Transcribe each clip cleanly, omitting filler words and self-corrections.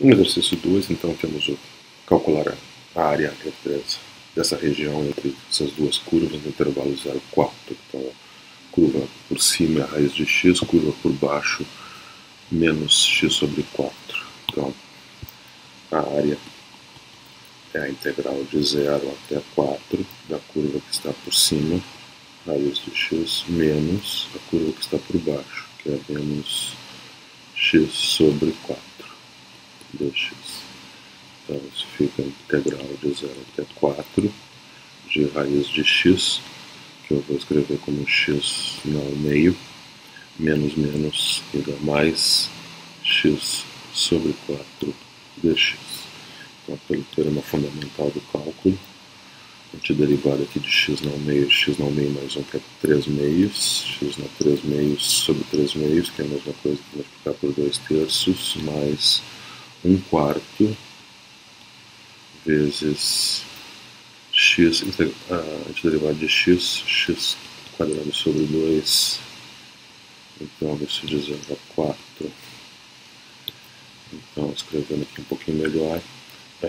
No exercício 2, então, temos o calcular a área dessa região entre essas duas curvas no intervalo 0, 4. Então, curva por cima é a raiz de x, curva por baixo menos x sobre 4. Então, a área é a integral de 0 até 4 da curva que está por cima, raiz de x, menos a curva que está por baixo, que é menos x sobre 4 dx. Então, isso fica integral de 0 até 4 de raiz de x, que eu vou escrever como x ao meio, menos menos igual a mais x sobre 4 dx. Então, pelo teorema fundamental do cálculo, antiderivada aqui de x ao meio mais 1, que é 3 meios, x na 3 meios sobre 3 meios, que é a mesma coisa que multiplicar por 2 terços, mais 1 quarto vezes x, antiderivada de x, x quadrado sobre 2, então isso de 0 a 4. Então, escrevendo aqui um pouquinho melhor,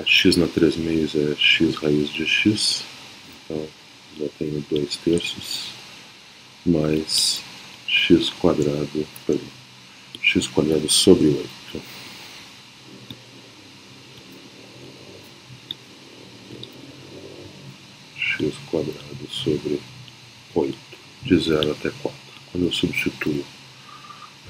x na 3 meios é x raiz de x, então já tenho 2 terços, mais x quadrado sobre 8. X quadrado sobre 8, de 0 até 4. Quando eu substituo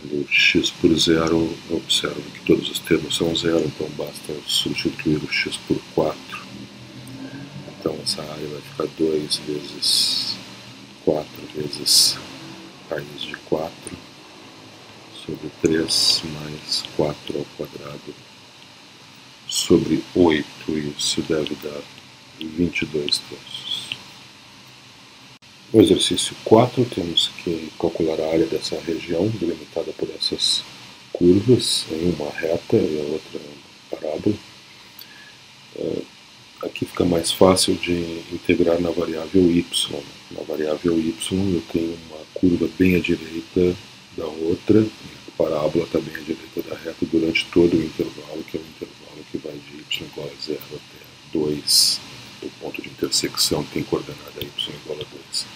o x por 0, eu observo que todos os termos são 0, então basta substituir o x por 4. Então essa área vai ficar 2 vezes 4 vezes raiz de 4 sobre 3 mais 4 ao quadrado sobre 8. Isso deve dar 22 terços. No exercício 4, temos que calcular a área dessa região, delimitada por essas curvas, em uma reta e a outra uma parábola. Aqui fica mais fácil de integrar na variável y. Na variável y eu tenho uma curva bem à direita da outra, e a parábola está bem à direita da reta durante todo o intervalo, que é o intervalo que vai de y igual a 0 até 2. O ponto de intersecção tem coordenada y igual a 2.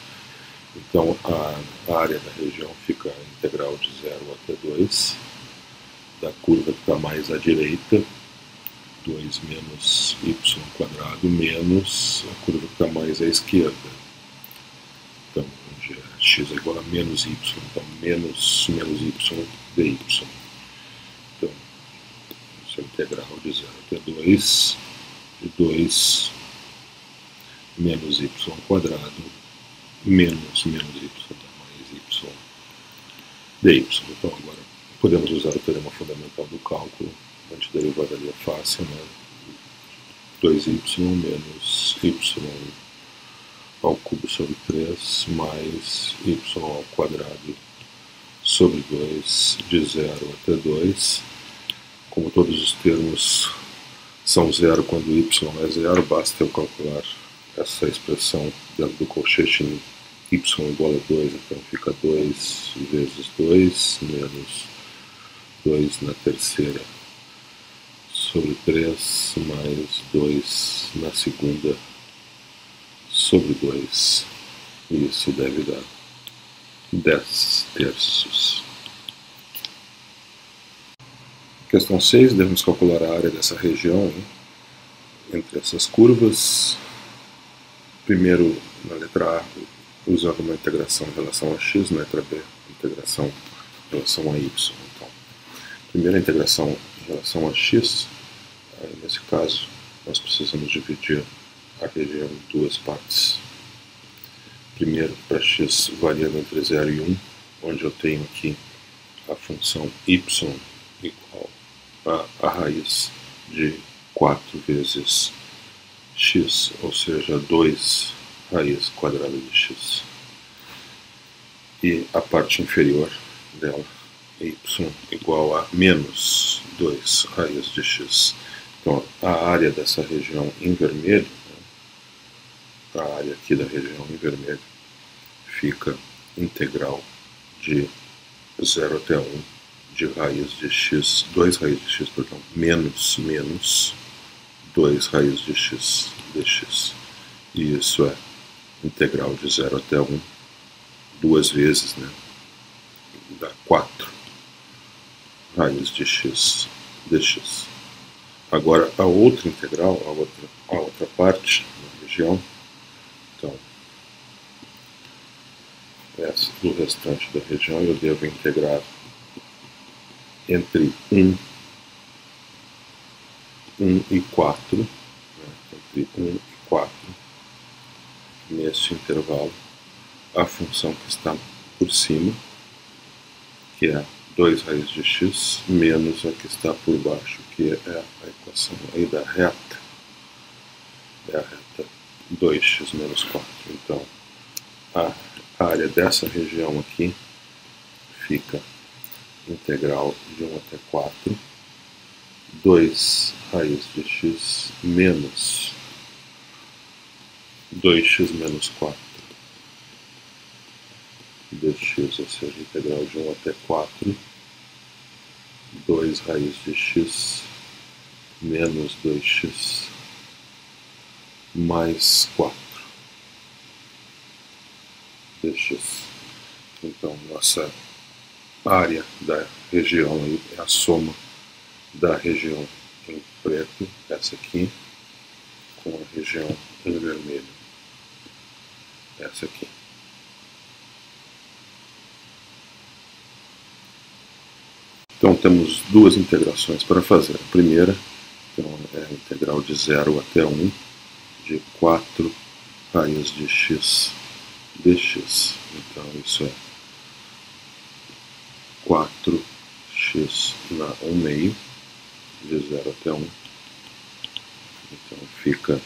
Então, a área da região fica integral de 0 até 2, da curva que está mais à direita, 2 menos y quadrado, menos a curva que está mais à esquerda. Então, onde x é igual a menos y, então menos y dy. Então, isso é integral de 0 até 2, de 2 menos y quadrado, menos y dá mais y dy. Então agora podemos usar o teorema fundamental do cálculo, a antiderivada ali é fácil, né? 2y menos y ao cubo sobre 3 mais y ao quadrado sobre 2, de 0 até 2. Como todos os termos são 0 quando y é 0, basta eu calcular essa expressão dentro do colchete em y igual a 2, então fica 2 vezes 2 menos 2 na terceira sobre 3 mais 2 na segunda sobre 2. E isso deve dar 10 terços. Questão 6, devemos calcular a área dessa região entre essas curvas. Primeiro, na letra A, usando uma integração em relação a x, na letra B, integração em relação a y. Então, primeira integração em relação a x, nesse caso, nós precisamos dividir a região em duas partes. Primeiro, para x variando entre 0 e 1, onde eu tenho aqui a função y igual a raiz de 4 vezes x, ou seja, 2 raiz quadrada de x. E a parte inferior dela, y igual a menos 2 raiz de x. Então, a área dessa região em vermelho, a área aqui da região em vermelho, fica integral de 0 até 1 de raiz de x, 2 raiz de x, perdão, menos 2 raiz de x dx. E isso é integral de 0 até 1, duas vezes, né? Dá 4 raiz de x dx. Agora a outra integral, a outra parte da região, então, essa do restante da região eu devo integrar entre 1 e 4, né? Entre 1 e 4, neste intervalo, a função que está por cima, que é 2 raiz de x, menos a que está por baixo, que é a equação aí da reta, é a reta 2x menos 4. Então, a área dessa região aqui fica integral de 1 até 4, 2 raiz de x menos 2x menos 4 dx, ou seja, integral de 1 até 4, 2 raiz de x menos 2x mais 4 dx. Então, nossa área da região aí é a soma da região em preto, essa aqui, com a região em vermelho, essa aqui. Então temos duas integrações para fazer. A primeira, então, é a integral de 0 até 1 de 4 raiz de x dx. Então isso é 4x na 1 meio, de 0 até 1. Então fica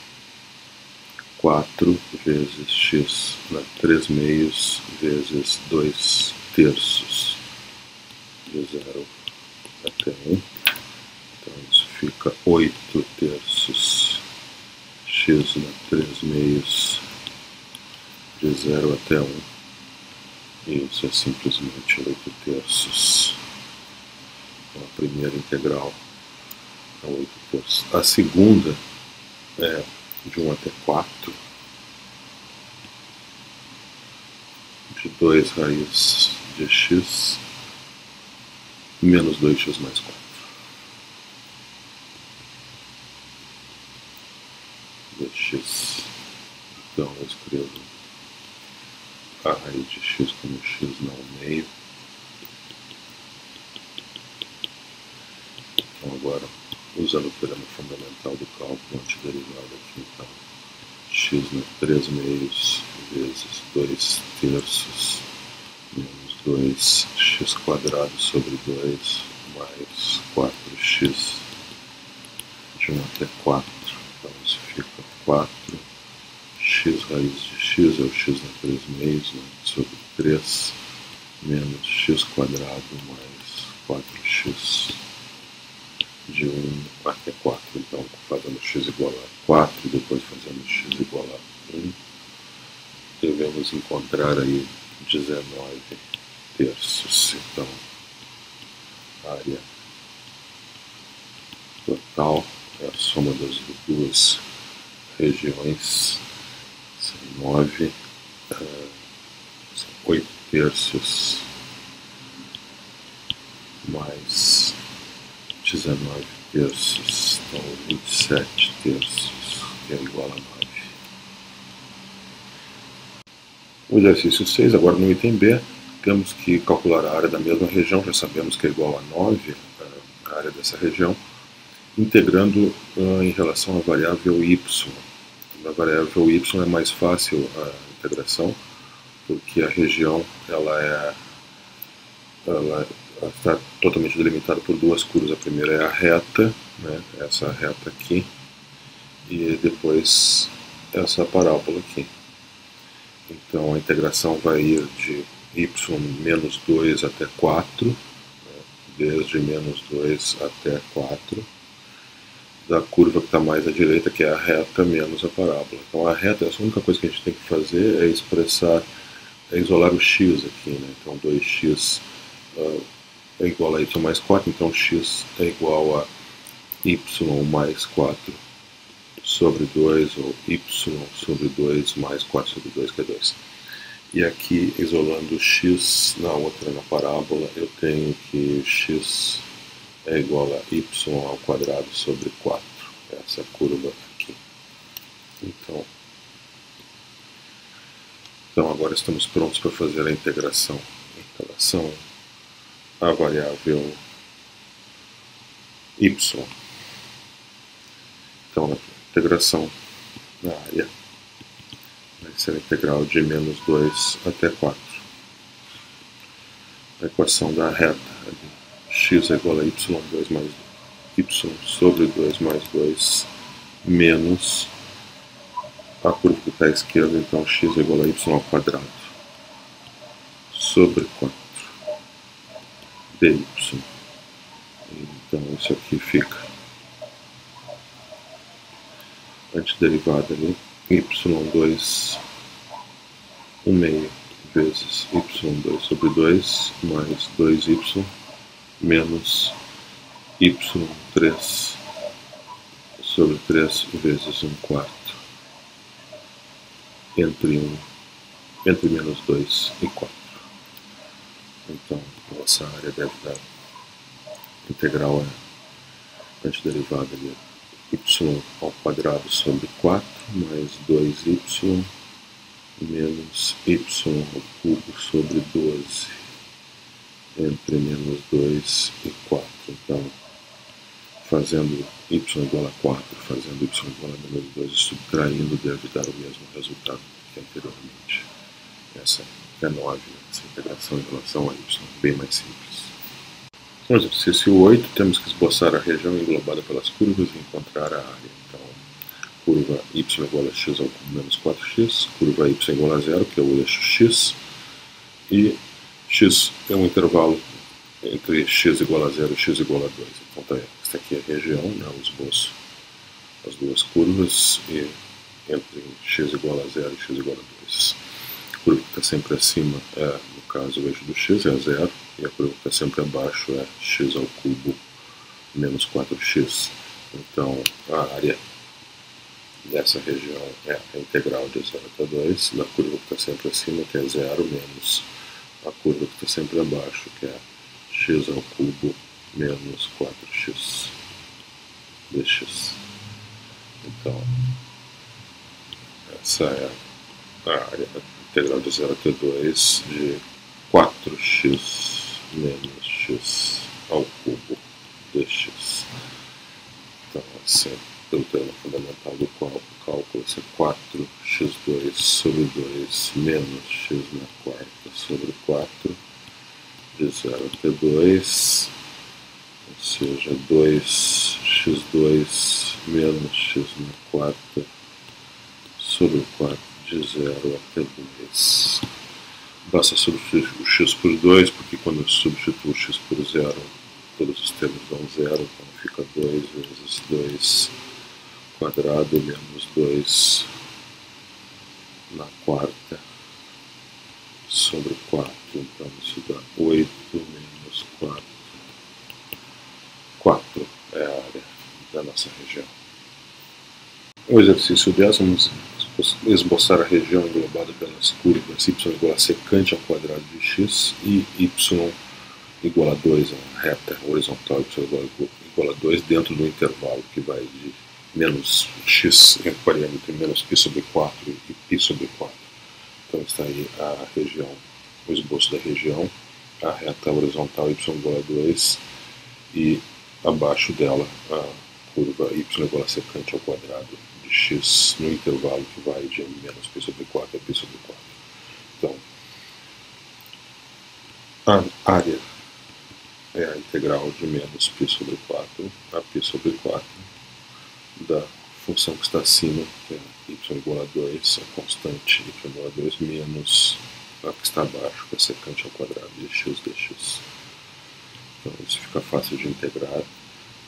4 vezes x na 3 meios vezes 2 terços, de 0 até 1. Então isso fica 8 terços x na 3 meios de 0 até 1. E isso é simplesmente 8 terços. Então a primeira integral é 8 terços. A segunda é de 1 até 4, de 2 raiz de x menos 2x mais 4. Dx. Então eu escrevo a raiz de x como x na 1 meio. Então agora, usando o teorema fundamental do cálculo antiderivado aqui, então, x na 3 meios vezes 2 terços menos 2x quadrado sobre 2 mais 4x de 1 até 4. Então isso fica 4x raiz de x, é o x na 3 meios, né, sobre 3 menos x quadrado mais 4x de 1 até 4. Então fazendo x igual a 4, depois fazendo x igual a 1, devemos encontrar aí 19 terços. Então, a área total é a soma das duas regiões, são 9, são 8 terços mais 19 terços, então 27 terços, que é igual a 9. O exercício 6, agora no item B, temos que calcular a área da mesma região, já sabemos que é igual a 9, a área dessa região, integrando em relação à variável y. Na variável y é mais fácil a integração, porque a região ela está totalmente delimitada por duas curvas. A primeira é a reta, né, essa reta aqui, e depois essa parábola aqui. Então a integração vai ir de y menos 2 até 4, né, desde menos 2 até 4, da curva que está mais à direita, que é a reta menos a parábola. Então a reta, a única coisa que a gente tem que fazer é expressar, é isolar o x aqui, né? Então 2x é igual a y mais 4, então x é igual a y mais 4 sobre 2, ou y sobre 2 mais 4 sobre 2, que é 2. E aqui, isolando x na outra, na parábola, eu tenho que x é igual a y ao quadrado sobre 4. Essa curva aqui. Então agora estamos prontos para fazer a integração em relação à variável y. Então, a integração na área vai ser a integral de menos 2 até 4. A equação da reta, x é igual a y2 mais y sobre 2 mais 2 menos a curva que está à esquerda, então x é igual a y ao quadrado sobre 4 dy. Então isso aqui fica antiderivada ali, y2 1 meio vezes y2 sobre 2 mais 2y menos y3 sobre 3 vezes 1 quarto entre menos 2 e 4. Então, essa área deve dar integral antiderivada de y ao quadrado sobre 4 mais 2y menos y ao cubo sobre 12 entre menos 2 e 4. Então, fazendo y igual a 4, fazendo y igual a menos 2 e subtraindo, deve dar o mesmo resultado que anteriormente. Essa é 9, essa integração em relação a y, bem mais simples. No exercício 8, temos que esboçar a região englobada pelas curvas e encontrar a área. Então, curva y igual a x ao cubo menos 4x, curva y igual a 0, que é o eixo x, e x é um intervalo entre x igual a 0 e x igual a 2. Então, esta aqui é a região, né, o esboço, as duas curvas, e entre x igual a 0 e x igual a 2. A curva que está sempre acima é, no caso, o eixo do x, é 0, e a curva que está sempre abaixo é x ao cubo menos 4x. Então, a área dessa região é a integral de 0 até 2, da curva que está sempre acima, que é 0, menos a curva que está sempre abaixo, que é x ao cubo menos 4x dx. Então, essa é a área integral de 0 até 2 de 4x menos x ao cubo dx. Então, assim, pelo teorema fundamental do cálculo, esse é 4x2 sobre 2 menos x na quarta sobre 4, de 0 até 2, ou seja, 2x2 menos x na quarta sobre 4, de 0 até 2. Basta substituir o x por 2, porque quando eu substituo o x por 0, todos os termos dão 0, então fica 2 vezes 2 quadrado menos 2 na quarta sobre 4. Então isso dá 8 menos 4. 4 é a área da nossa região. O exercício 10, vamos esboçar a região englobada pelas curvas y igual a secante ao quadrado de x e y igual a 2, a reta horizontal y igual a 2 dentro do intervalo que vai de menos x variando entre menos π sobre 4 e π sobre 4. Então está aí a região, o esboço da região, a reta horizontal y igual a 2 e abaixo dela a curva y igual a secante ao quadrado de x no intervalo que vai de menos π sobre 4 a π sobre 4. Então, a área é a integral de menos π sobre 4 a π sobre 4 da função que está acima, que é y igual a 2, a constante y igual a 2, menos a que está abaixo, que é secante ao quadrado de x dx. Então isso fica fácil de integrar.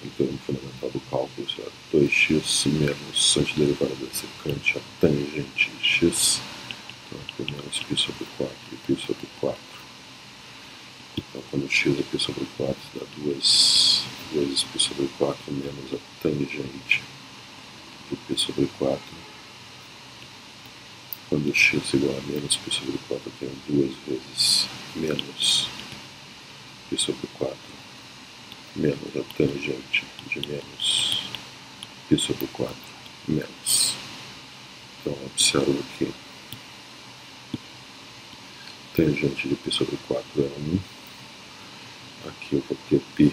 O teorema fundamental do cálculo será 2x menos antiderivada da secante a tangente de x, então aqui menos π sobre 4 e π sobre 4. Então, quando x é π sobre 4, dá 2 vezes π sobre 4 menos a tangente de π sobre 4. Quando x é igual a menos π sobre 4, eu tenho 2 vezes menos π sobre 4 menos a tangente de menos π sobre 4 menos. Então, observo que tangente de π sobre 4 é 1. Aqui eu vou ter π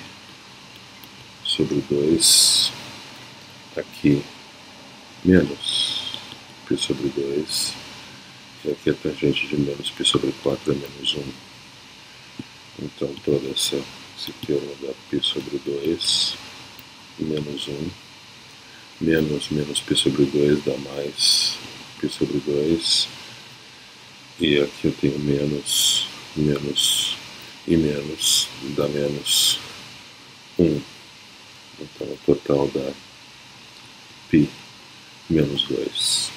sobre 2. Aqui menos π sobre 2. E aqui a tangente de menos π sobre 4 é menos 1. Então, todo esse termo dá π sobre 2 menos 1. Menos π sobre 2 dá mais π sobre 2. E aqui eu tenho menos e menos dá menos 1. Então o total dá π menos 2.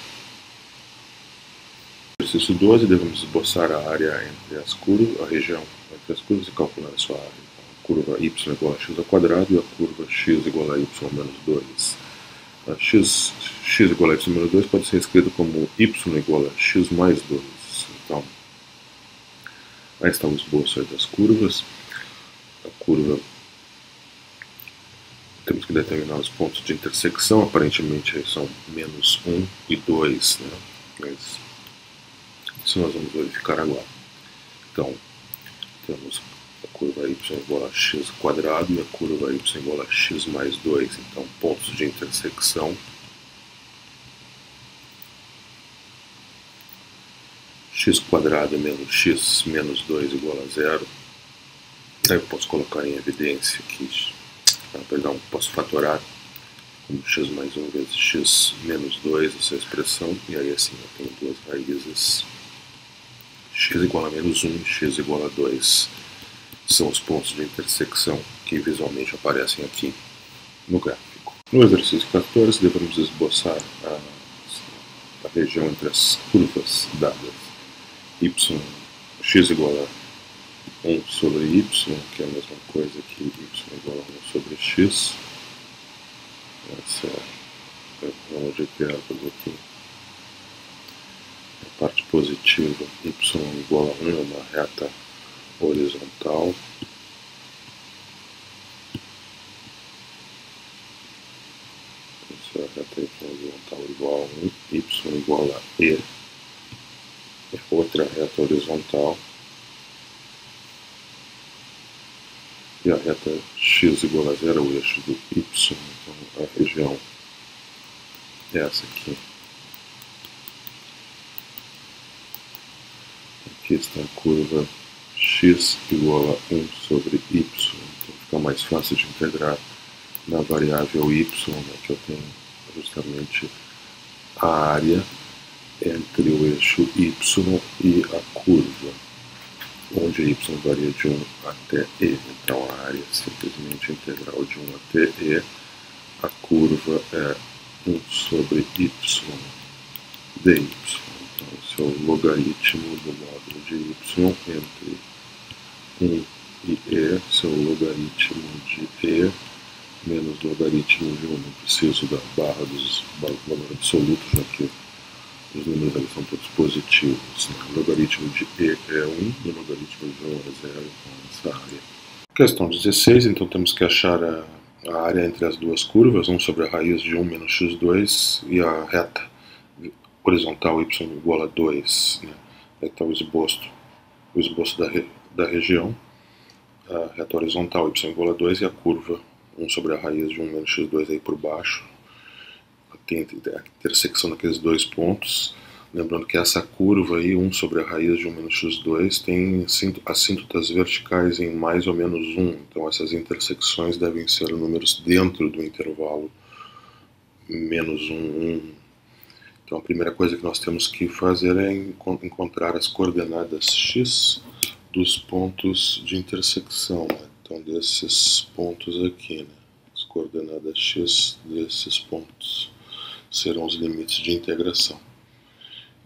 Exercício 12, devemos esboçar a área entre as curvas, a região entre as curvas e calcular a sua área. Então, a curva y igual a x ao quadrado e a curva x igual a y menos 2. A x igual a y menos 2 pode ser escrito como y igual a x mais 2. Então, aí está o esboço aí das curvas. A curva, temos que determinar os pontos de intersecção, aparentemente aí são menos 1 e 2, né? Mas isso nós vamos verificar agora. Então, temos a curva y igual a x quadrado e a curva y igual a x mais 2. Então, pontos de intersecção. X quadrado menos x menos 2 igual a 0. Aí eu posso colocar em evidência que, posso fatorar como x mais 1 vezes x menos 2, essa expressão, e aí assim eu tenho duas raízes, x igual a menos 1 e x igual a 2. São os pontos de intersecção que visualmente aparecem aqui no gráfico. No exercício 14, devemos esboçar a região entre as curvas dadas x igual a 1 sobre y, que é a mesma coisa que y igual a 1 sobre x. Essa é a rama de equilátero aqui. A parte positiva, y igual a 1 é uma reta horizontal. Essa é a reta horizontal igual a 1, y igual a e. É outra reta horizontal. E a reta x igual a 0 é o eixo do y, então a região é essa aqui. Aqui está a curva x igual a 1 sobre y, então fica mais fácil de integrar na variável y, né, que eu tenho justamente a área entre o eixo y e a curva, onde y varia de 1 até e. Então a área é simplesmente integral de 1 até e. A curva é 1 sobre y dy. Então esse é o logaritmo do módulo de y entre 1 e e. Esse é o logaritmo de e menos logaritmo de 1. Não preciso da barra dos valores absolutos, já que os números ali são todos positivos, né? O logaritmo de e é 1 e o logaritmo de 1 é 0, então essa área. Questão 16, então temos que achar a área entre as duas curvas, 1 sobre a raiz de 1 menos x2 e a reta horizontal y igual a 2. Né? Aí está o esboço da região, a reta horizontal y igual a 2 e a curva 1 sobre a raiz de 1 menos x2 aí por baixo. Tem a intersecção daqueles dois pontos. Lembrando que essa curva aí, 1 sobre a raiz de 1 menos x2, tem assíntotas verticais em mais ou menos 1. Então essas intersecções devem ser números dentro do intervalo menos 1, 1. Então a primeira coisa que nós temos que fazer é encontrar as coordenadas x dos pontos de intersecção. Né? Então desses pontos aqui, né? As coordenadas x desses pontos serão os limites de integração.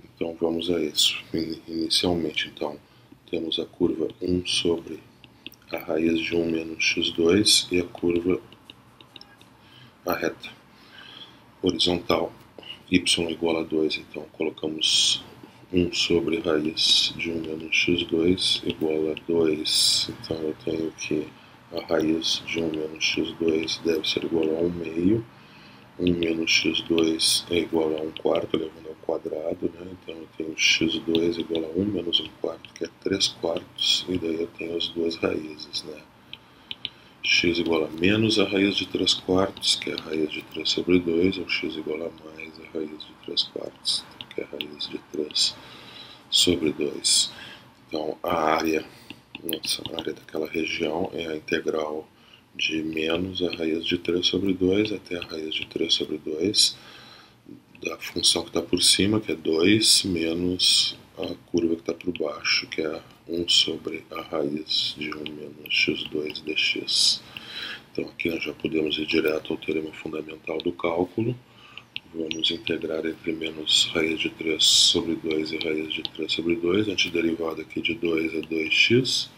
Então vamos a isso. Inicialmente, então, temos a curva 1 sobre a raiz de 1 menos x2 e a curva, a reta horizontal y igual a 2. Então colocamos 1 sobre raiz de 1 menos x2 igual a 2. Então eu tenho que a raiz de 1 menos x2 deve ser igual a 1 meio. 1 menos x2 é igual a 1 quarto, levando ao quadrado, né? Então eu tenho x2 igual a 1 menos 1 quarto, que é 3 quartos, e daí eu tenho as duas raízes, né? X igual a menos a raiz de 3 quartos, que é a raiz de 3 sobre 2, ou x igual a mais a raiz de 3 quartos, que é a raiz de 3 sobre 2. Então a área, a área daquela região é a integral de menos a raiz de 3 sobre 2 até a raiz de 3 sobre 2 da função que está por cima, que é 2, menos a curva que está por baixo, que é 1 sobre a raiz de 1 menos x2 dx. Então aqui nós já podemos ir direto ao teorema fundamental do cálculo. Vamos integrar entre menos raiz de 3 sobre 2 e raiz de 3 sobre 2. A antiderivada aqui de 2 é 2x.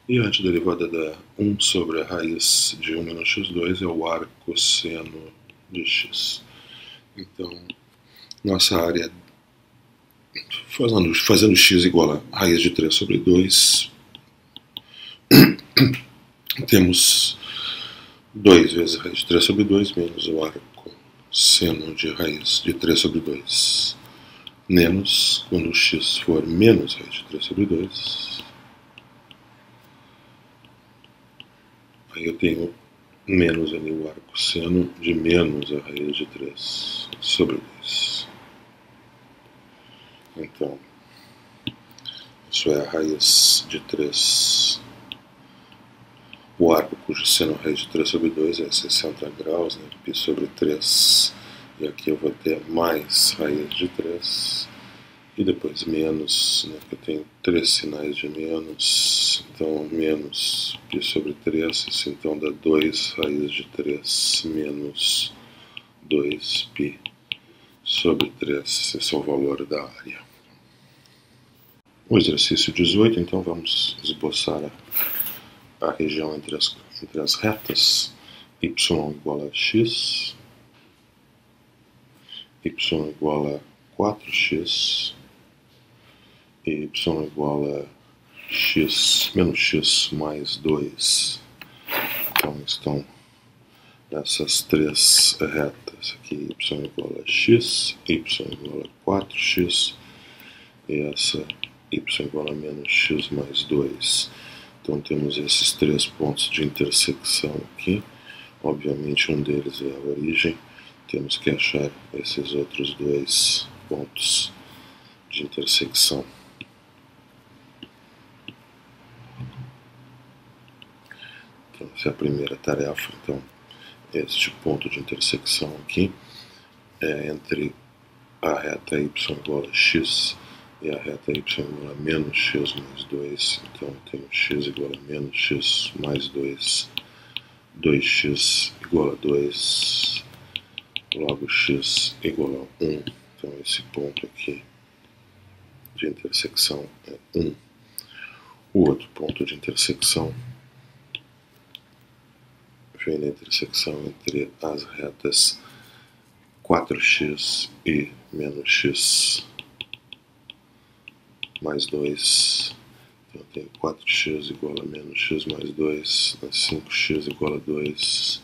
E a antiderivada da 1 sobre a raiz de 1 menos x2 é o ar cosseno de x. Então, nossa área, fazendo x igual a raiz de 3 sobre 2, temos 2 vezes a raiz de 3 sobre 2 menos o ar cosseno de raiz de 3 sobre 2, menos, quando o x for menos raiz de 3 sobre 2, aí eu tenho menos ali o ar cosseno de menos a raiz de 3 sobre 2. Então, isso é a raiz de 3. O arco cujo seno raiz de 3 sobre 2 é 60 graus, né? Π sobre 3. E aqui eu vou ter mais raiz de 3. E depois menos, né? Eu tenho 3 sinais de menos. Então, menos π sobre 3. Isso então dá 2 raiz de 3 menos 2π sobre 3. Esse é o valor da área. O exercício 18, então vamos esboçar a região entre as retas y igual a x, y igual a 4x e y igual a x menos x mais 2. Então estão essas três retas aqui, y igual a x, y igual a 4x e essa y igual a menos x mais 2. Então temos esses três pontos de intersecção aqui. Obviamente um deles é a origem. Temos que achar esses outros dois pontos de intersecção. Então essa é a primeira tarefa. Então este ponto de intersecção aqui é entre a reta y igual a x e a reta y igual a menos x mais 2. Então eu tenho x igual a menos x mais 2, 2x igual a 2, logo x igual a 1. Então esse ponto aqui de intersecção é 1. O outro ponto de intersecção vem da intersecção entre as retas 4x e menos x mais 2. Então eu tenho 4x igual a menos x mais 2, 5x igual a 2,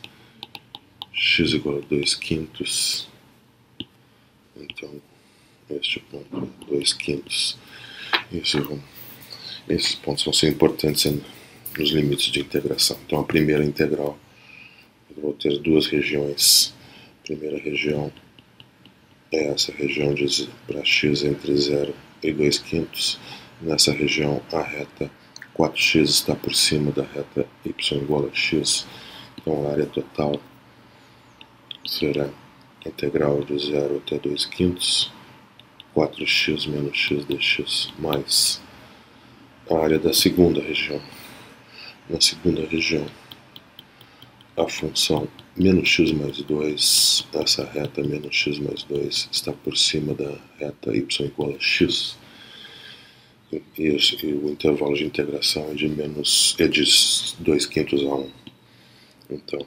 x igual a 2 quintos. Então este ponto é 2 quintos. Esses pontos vão ser importantes nos limites de integração. Então a primeira integral, eu vou ter duas regiões. A primeira região é essa região para x entre 0 e 2 quintos. Nessa região a reta 4x está por cima da reta y igual a x. Então a área total será integral de 0 até 2 quintos, 4x menos x dx, mais a área da segunda região. Na segunda região, a função menos x mais 2, essa reta menos x mais 2 está por cima da reta y igual a x. e o intervalo de integração é de 2/5 a 1. Então,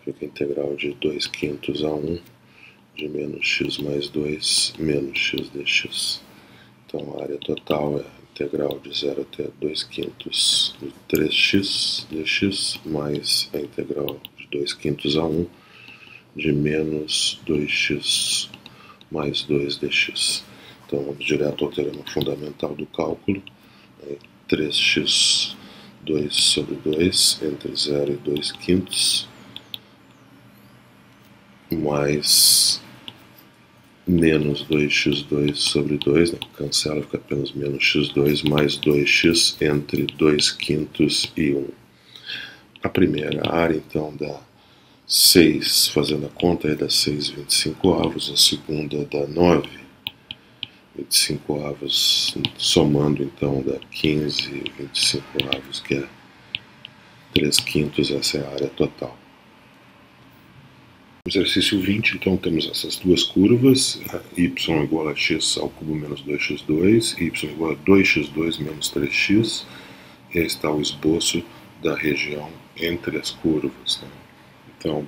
fica a integral de 2/5 a 1 de menos x mais 2 menos x dx. Então, a área total é a integral de 0 até 2/5 de 3x dx mais a integral de 2/5 a 1 de menos 2x mais 2 dx. Então, vamos direto ao teorema fundamental do cálculo. 3x 2 sobre 2 entre 0 e 2/5 mais menos 2x2 sobre 2, né? Cancela, fica apenas menos x2 mais 2x entre 2/5 e 1. A primeira área, então, dá 6, fazendo a conta, dá 6/25, a segunda dá 9/25, somando, então, dá 15/25, que é 3/5, essa é a área total. Exercício 20, então temos essas duas curvas, y igual a x ao cubo menos 2x2, y igual a 2x2 menos 3x, e aí está o esboço da região entre as curvas, né? Então,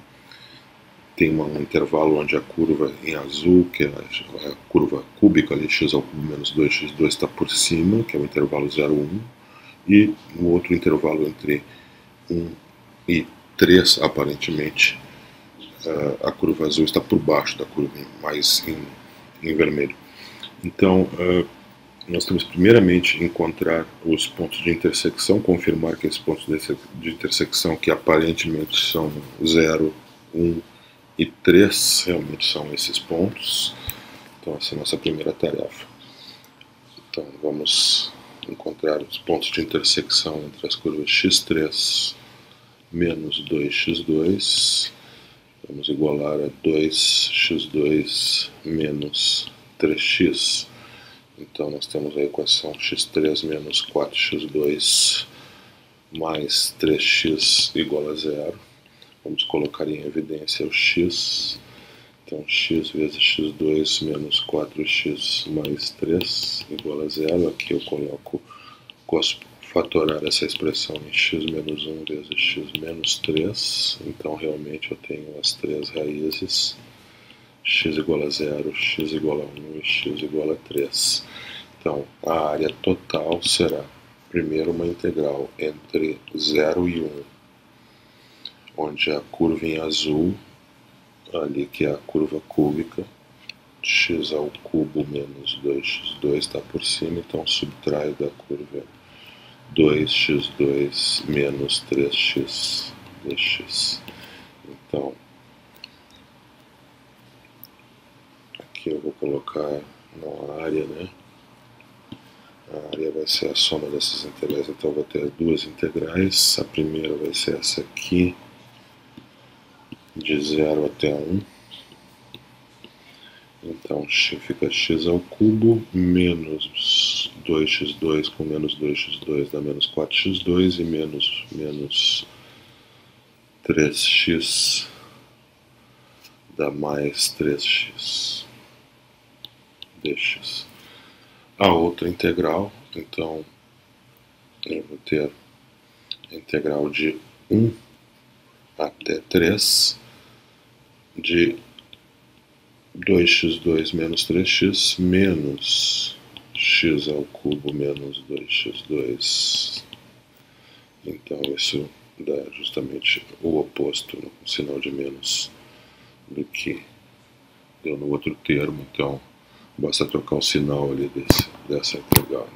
tem um intervalo onde a curva em azul, que é a curva cúbica ali, x ao cubo menos 2x2, está por cima, que é o intervalo 0, 1, e o outro intervalo entre 1 e 3, aparentemente, a curva azul está por baixo da curva mais em vermelho. Então, nós temos primeiramente encontrar os pontos de intersecção, confirmar que esses pontos de intersecção, que aparentemente são 0, 1 e 3, realmente são esses pontos. Então, essa é a nossa primeira tarefa. Então, vamos encontrar os pontos de intersecção entre as curvas x3 menos 2x2. Vamos igualar a 2x2 menos 3x. Então, nós temos a equação x3 menos 4x2 mais 3x igual a 0. Vamos colocar em evidência o x. Então, x vezes x2 menos 4x mais 3 igual a 0. Aqui eu coloco, fatorar essa expressão em x menos 1 vezes x menos 3. Então, realmente, eu tenho as três raízes, x igual a 0, x igual a 1 e x igual a 3. Então, a área total será, primeiro, uma integral entre 0 e 1, onde a curva em azul, ali que é a curva cúbica, x ao cubo menos 2x2 está por cima, então subtrai da curva 2x2 menos 3x dx. Então, aqui eu vou colocar uma área, né? A área vai ser a soma dessas integrais, então eu vou ter duas integrais. A primeira vai ser essa aqui, de 0 até 1. Então, fica x ao cubo menos 2x2 com menos 2x2 dá menos 4x2 e menos 3x dá mais 3x dx. A outra integral, então, eu vou ter a integral de 1 até 3 de 2x2 menos 3x menos x ao cubo menos 2x2. Então, isso dá justamente o oposto, um sinal de menos, do que deu no outro termo. Então, basta trocar o sinal ali dessa integral,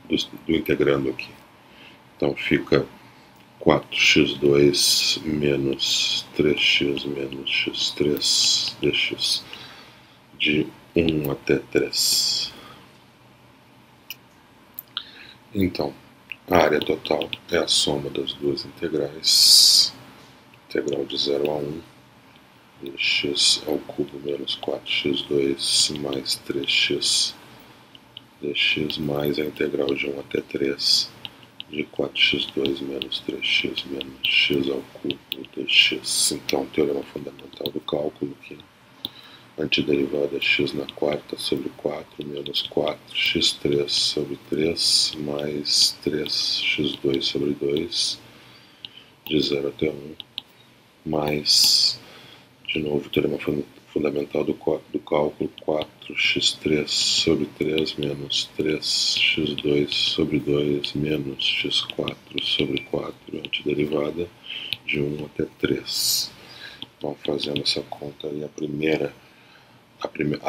do integrando aqui. Então, fica 4x2 menos 3x menos x3 dx de 1 até 3. Então, a área total é a soma das duas integrais, integral de 0 a 1, de x ao cubo menos 4x2 mais 3x dx, mais a integral de 1 até 3, de 4x2 menos 3x menos x ao cubo dx. Então, teorema fundamental do cálculo aqui. Antiderivada x na quarta sobre 4 menos 4x3 sobre 3 mais 3x2 sobre 2, de 0 até 1, mais, de novo, o teorema fundamental do cálculo, 4x3 sobre 3 menos 3x2 sobre 2 menos x4 sobre 4, antiderivada de 1 até 3. Então, fazendo essa conta aí, a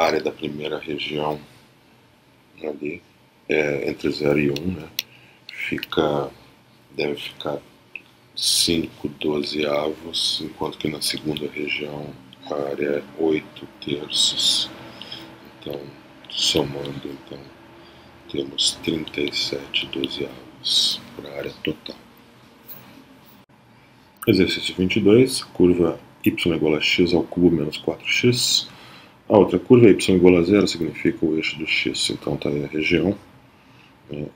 área da primeira região ali, entre 0 e 1, né, deve ficar 5/12, enquanto que na segunda região a área é 8/3. Então, somando, então, temos 37/12 para a área total. Exercício 22, curva y igual a x ao cubo menos 4x. A outra curva y igual a 0 significa o eixo do x. Então está aí a região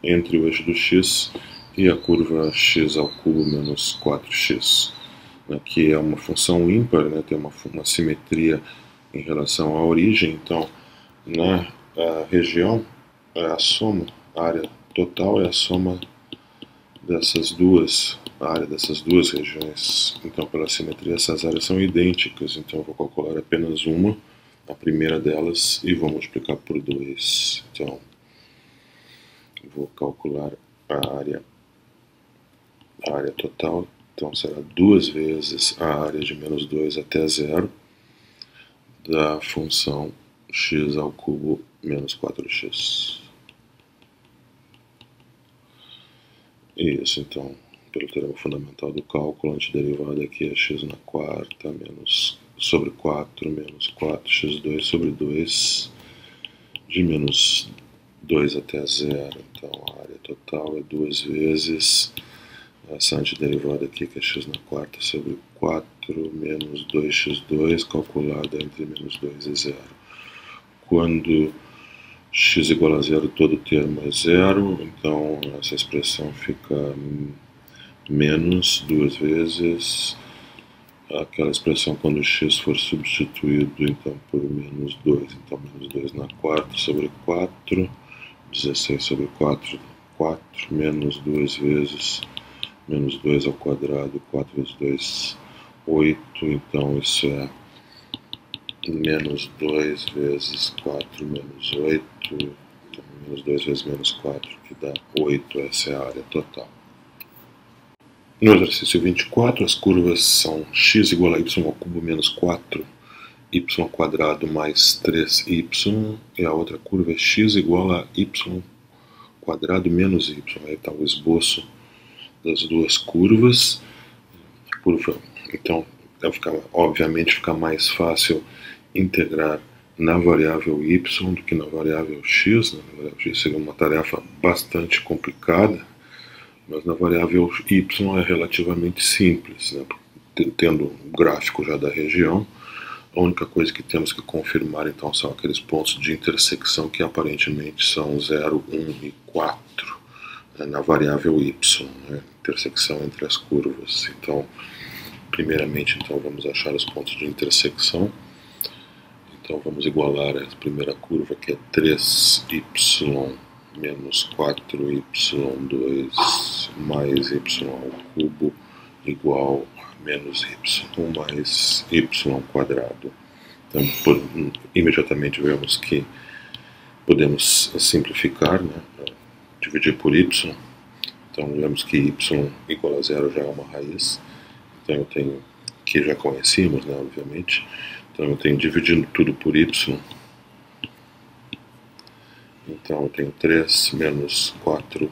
entre o eixo do x e a curva x ao cubo menos 4x, que é uma função ímpar, tem uma simetria em relação à origem. Então, na região, a soma, a área total é a soma dessas duas, a área dessas duas regiões. Então, pela simetria, essas áreas são idênticas. Então, eu vou calcular apenas uma, a primeira delas, e vou multiplicar por 2. Então, vou calcular a área total. Então, será 2 vezes a área de menos 2 até 0 da função x ao cubo menos 4x. Isso, então, pelo teorema fundamental do cálculo, a antiderivada aqui é x na quarta menos sobre 4 menos 4x2 sobre 2, de menos 2 até 0. Então, a área total é 2 vezes essa antiderivada aqui, que é x na quarta sobre 4 menos 2x2, calculada entre menos 2 e 0. Quando x igual a 0, todo termo é 0, então essa expressão fica menos 2 vezes aquela expressão quando x for substituído então por menos 2. Então, menos 2 na quarta sobre 4, 16 sobre 4, 4, menos 2 vezes menos 2 ao quadrado, 4 vezes 2, 8. Então, isso é menos 2 vezes 4 menos 8, então menos 2 vezes menos 4, que dá 8, essa é a área total. No exercício 24, as curvas são x igual a y ao cubo menos 4, y ao quadrado mais 3y, e a outra curva é x igual a y quadrado menos y. Aí está o esboço das duas curvas. Então, obviamente fica mais fácil integrar na variável y do que na variável x. Na variável x seria uma tarefa bastante complicada, mas na variável y é relativamente simples, tendo um gráfico já da região. A única coisa que temos que confirmar então são aqueles pontos de intersecção que aparentemente são 0, 1 e 4 na variável y, intersecção entre as curvas. Então, primeiramente, então, vamos achar os pontos de intersecção. Então, vamos igualar a primeira curva, que é 3y menos 4y2 mais y ao cubo igual a menos y mais y quadrado. Então, imediatamente vemos que podemos simplificar, dividir por y. Então, vemos que y igual a 0 já é uma raiz. Então, eu tenho, que já conhecíamos, obviamente. Então, eu tenho dividindo tudo por y. Então, eu tenho 3 menos 4y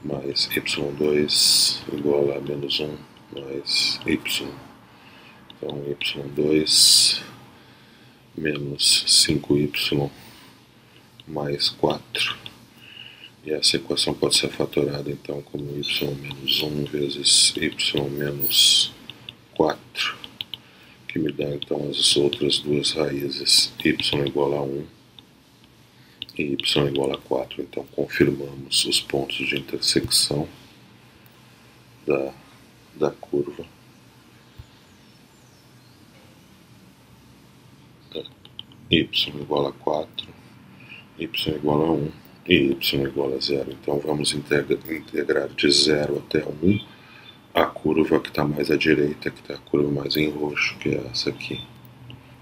mais y2 igual a menos 1 mais y. Então, y2 menos 5y mais 4. E essa equação pode ser fatorada, então, como y menos 1 vezes y menos 4, que me dá, então, as outras duas raízes, y igual a 1 e y igual a 4. Então, confirmamos os pontos de intersecção da curva. y igual a 4, y igual a 1 e y igual a 0. Então vamos integrar de 0 até 1 a curva que está mais à direita, que está a curva mais em roxo, que é essa aqui,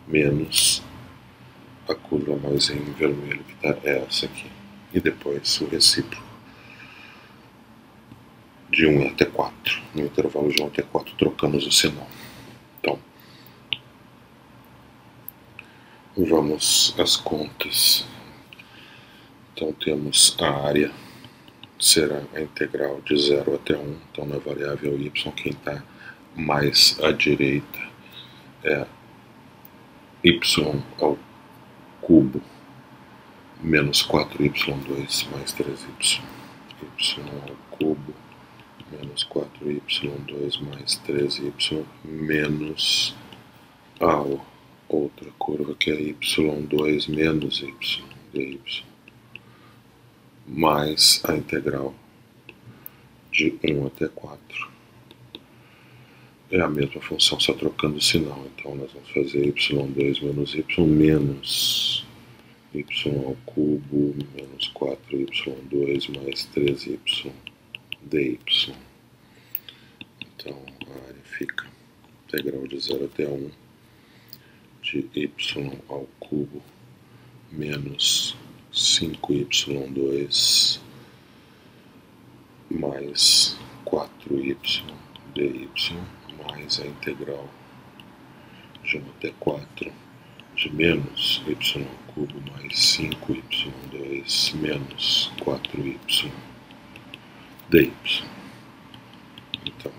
menos a curva mais em vermelho, que está essa aqui. E depois o recíproco de 1 até 4. No intervalo de 1 até 4 trocamos o sinal. Então, vamos às contas. Então temos a área, será a integral de 0 até 1. Então na variável y, quem está mais à direita é y ao cubo menos 4y2 mais 3y. Y ao cubo menos 4y2 mais 3y menos a outra curva que é y2 menos y, dy, mais a integral de 1 até 4. É a mesma função, só trocando o sinal. Então nós vamos fazer y2 menos y menos y ao cubo menos 4y2 mais 3y dy. Então a área fica integral de 0 até 1 de y ao cubo menos 5y2 mais 4y dy mais a integral de 1 até 4 de menos y ao cubo mais 5y2 menos 4y dy. Então,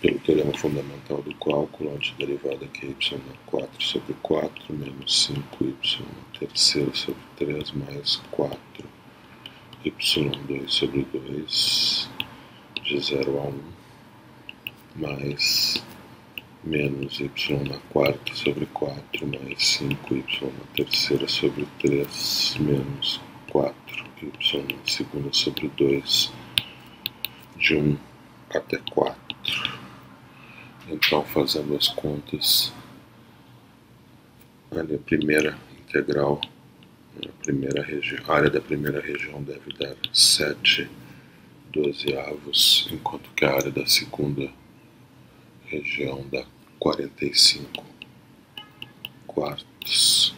pelo teorema fundamental do cálculo, a antiderivada que é y na 4 sobre 4 menos 5y na terceira sobre 3 mais 4y2 sobre 2 de 0 a 1 mais menos y na quarta sobre 4 mais 5y na terceira sobre 3 menos 4y na segunda sobre 2 de 1 até 4. Então, fazendo as contas, a primeira integral, a área da primeira região deve dar 7/12, enquanto que a área da segunda região dá 45 quartos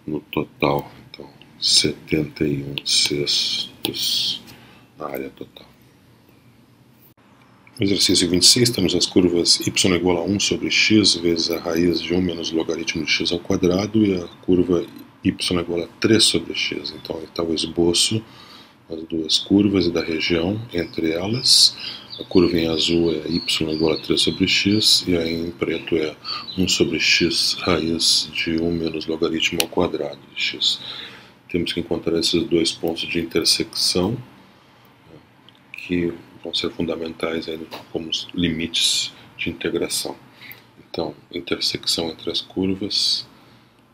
no total. Então, 71/6 na área total. No exercício 26, temos as curvas y igual a 1 sobre x vezes a raiz de 1 menos o logaritmo de x ao quadrado e a curva y igual a 3 sobre x. Então, está o esboço das duas curvas e da região entre elas. A curva em azul é y igual a 3 sobre x e a em preto é 1 sobre x raiz de 1 menos logaritmo ao quadrado de x. Temos que encontrar esses dois pontos de intersecção que vão ser fundamentais aí como os limites de integração. Então, intersecção entre as curvas,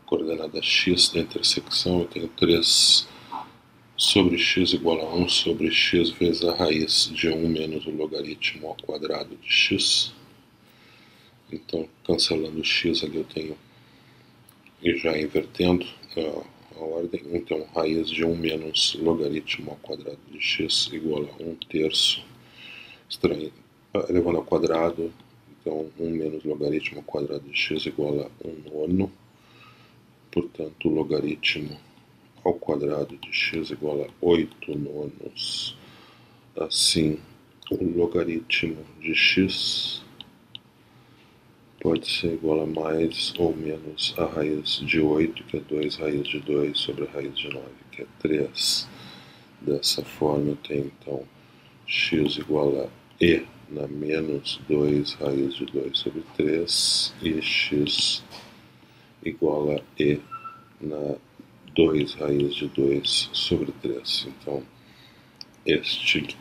coordenada x da intersecção, eu tenho 3 sobre x igual a 1 sobre x vezes a raiz de 1 menos o logaritmo ao quadrado de x. Então, cancelando x ali eu tenho, e já invertendo a ordem, então raiz de 1 menos logaritmo ao quadrado de x igual a 1/3, elevando ao quadrado, então 1 menos logaritmo ao quadrado de x igual a 1/9, portanto o logaritmo ao quadrado de x igual a 8/9, assim o logaritmo de x pode ser igual a mais ou menos a raiz de 8, que é 2 raiz de 2 sobre a raiz de 9, que é 3. Dessa forma eu tenho então x igual a e na menos 2 raiz de 2 sobre 3 e x igual a e na 2 raiz de 2 sobre 3. Então, este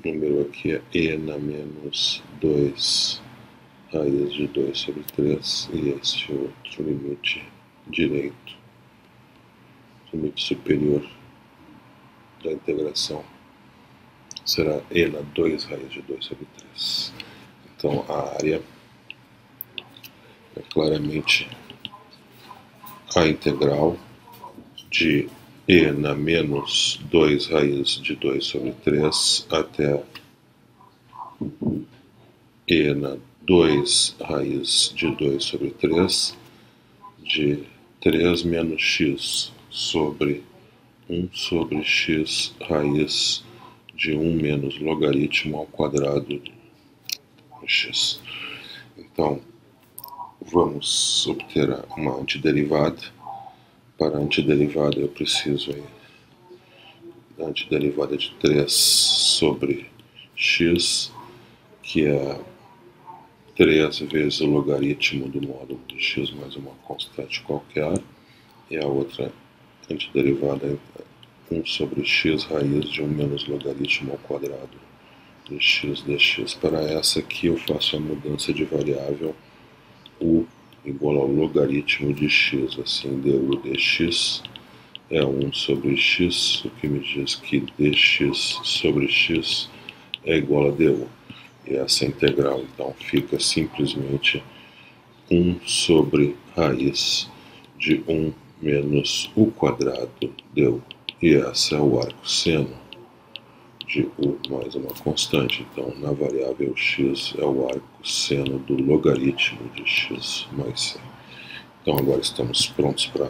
número aqui é e na menos 2 raiz de 2 sobre 3 e este outro limite direito, limite superior da integração, será e na 2 raiz de 2 sobre 3. Então, a área é claramente a integral de e na menos 2 raiz de 2 sobre 3 até e na 2 raiz de 2 sobre 3 de 3 menos x sobre 1 sobre x raiz de 1 menos logaritmo ao quadrado de x. Então, vamos obter uma antiderivada. Para a antiderivada eu preciso da antiderivada de 3 sobre x, que é 3 vezes o logaritmo do módulo de x mais uma constante qualquer, e a outra antiderivada é 1 sobre x raiz de 1 menos logaritmo ao quadrado de x dx. Para essa aqui eu faço a mudança de variável u igual ao logaritmo de x, assim du dx é 1 sobre x, o que me diz que dx sobre x é igual a du. E essa integral então fica simplesmente 1 sobre raiz de 1 menos u quadrado du. E essa é o arco seno de u mais uma constante. Então, na variável x é o arco seno do logaritmo de x mais c. Então, agora estamos prontos para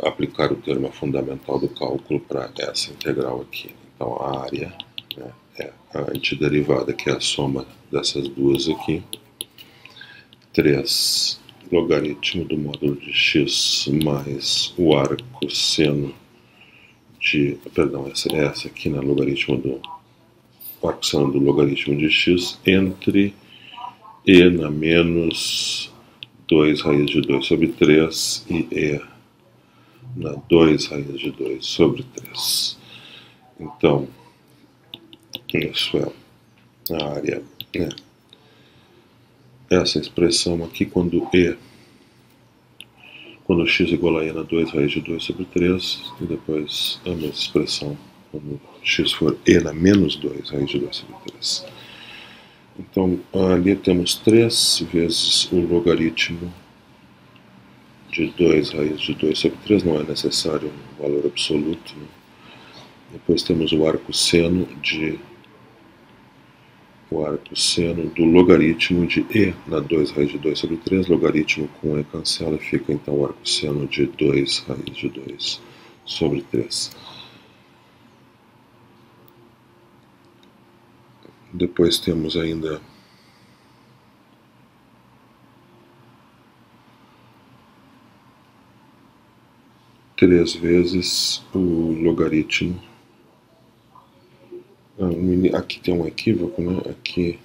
aplicar o termo fundamental do cálculo para essa integral aqui. Então, a área, né, é a antiderivada, que é a soma dessas duas aqui. 3 logaritmo do módulo de x mais o arco seno de, perdão, essa aqui, né, logaritmo do arco seno do logaritmo de x entre e na menos 2 raiz de 2 sobre 3 e na 2 raiz de 2 sobre 3. Então, isso é a área, né? Essa expressão aqui, quando x igual a e na 2 raiz de 2 sobre 3, e depois a mesma expressão quando x for e na menos 2 raiz de 2 sobre 3. Então, ali temos 3 vezes o logaritmo de 2 raiz de 2 sobre 3, não é necessário um valor absoluto, né? Depois temos o arco seno do logaritmo de e na 2 raiz de 2 sobre 3, logaritmo com e cancela, fica então o arco seno de 2 raiz de 2 sobre 3. Depois temos ainda três vezes o logaritmo. Aqui tem um equívoco, né? Aqui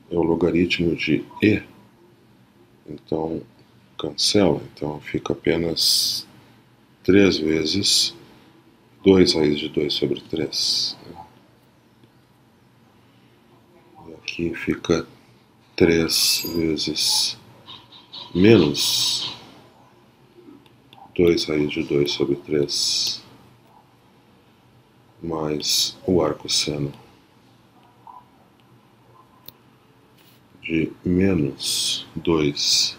é o logaritmo de e, então cancela, então fica apenas 3 vezes 2 raiz de 2 sobre 3. E aqui fica 3 vezes menos 2 raiz de 2 sobre 3 mais o arco seno de menos 2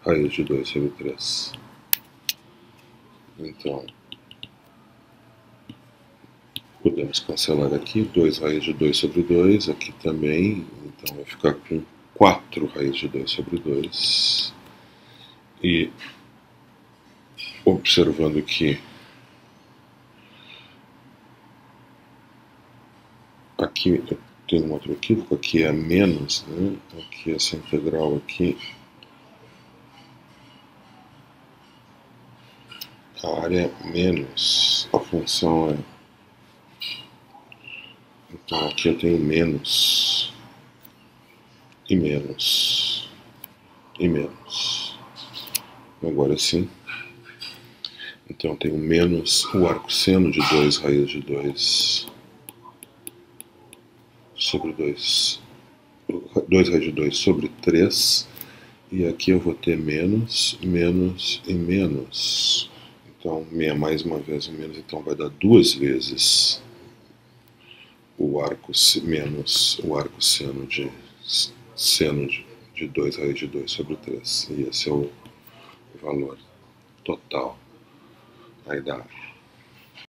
raiz de 2 sobre 3. Então, podemos cancelar aqui 2 raiz de 2 sobre 2, aqui também, então vai ficar com 4 raiz de 2 sobre 2. E observando que aqui tem um outro equívoco, aqui é menos, né? Aqui essa integral aqui, a área é menos, a função é, então aqui eu tenho menos e menos e menos. Agora sim, então eu tenho menos o arco seno de 2 raiz de 2 sobre 2 raiz de 2 sobre 3, e aqui eu vou ter menos, menos e menos. Então, mais uma vez o menos, então vai dar 2 vezes o arco menos o arco seno de de 2 raiz de 2 sobre 3. E esse é o valor total aí da área.